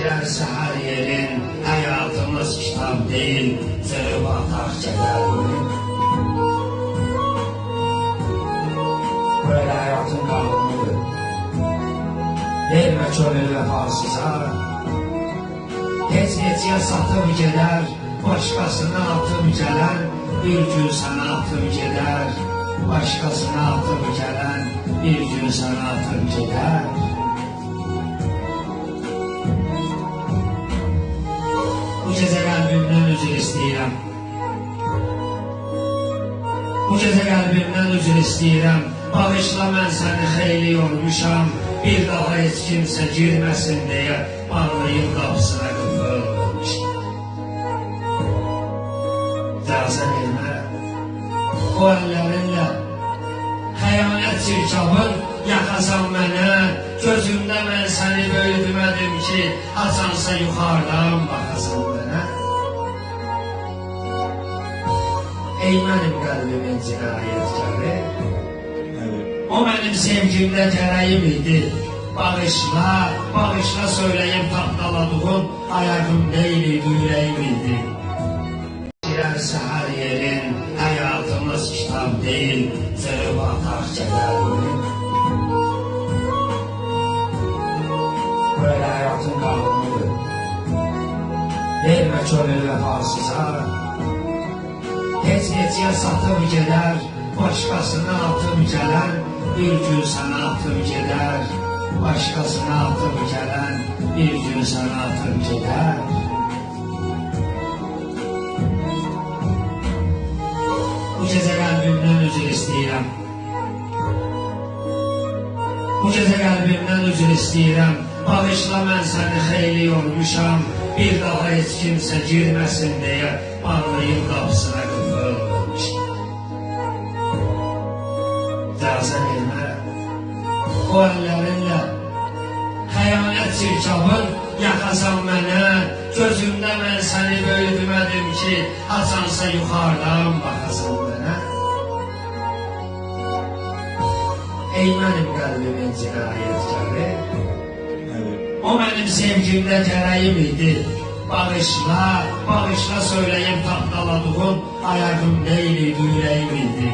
Girerse her yerin hayatımız kitap değil, zırhı atar kederli. Böyle hayatın kanunu. Verme çölü vefasıza. Heç neçəyə satıb gedər, başqasına atıb gələn, bir gün sənə atıb gedər. Başqasına atıb gələn, bir gün sənə atıb gedər. Bu gecə qəlbimdən üzr istəyirəm. Bu gecə qəlbimdən üzr istəyirəm. Bağışla, mən səni xeyli yormuşam. Bir daha heç kimsə girməsin deyə bağlayıb qapısına qıfılmışam. İcazə vermə, o əllərinlə xəyanət çirkabın yaxasan mənə. Gözümdə mən səni böyüdümədim ki, açansa yuxarıdan baxasan mənə. Ey mənim qəlbimin cinayətkarı, o mənim sevgimdə gərəyim idi. Bağışla, bağışla söyləyib tapdaladığım ayağım deyil, ürəyim idi. Girərsə hər yerin hayatımız kitap değil, zırhı atar kederli. Böyle hayatın kanunu. Verme çölü vefasıza. Heç neçəyə satıb gedər, başqasına atıb gələn, bir gün sənə atıb gedər. Başqasına atıb gələn, bir gün sənə atıb gedər. Bu gecə qəlbimdən üzr istəyirəm. Bu gecə qəlbimdən üzr istəyirəm. Bağışla, mən səni xeyli yormuşam. Bir daha heç kimsə girməsin deyə bağlayıb qapısına qıfılmışam. İcazə vermə, o əllərinlə xəyanət çirkabın yaxasan mənə. Gözümdə mən səni böyüdümədim ki, açansa yuxarıdan baxasan mənə. Ey mənim qəlbimin cinayətkarı, o mənim sevgimdə gərəyim idi. Bağışla, bağışla söyləyib tapdaladığım ayağım deyil, ürəyim idi.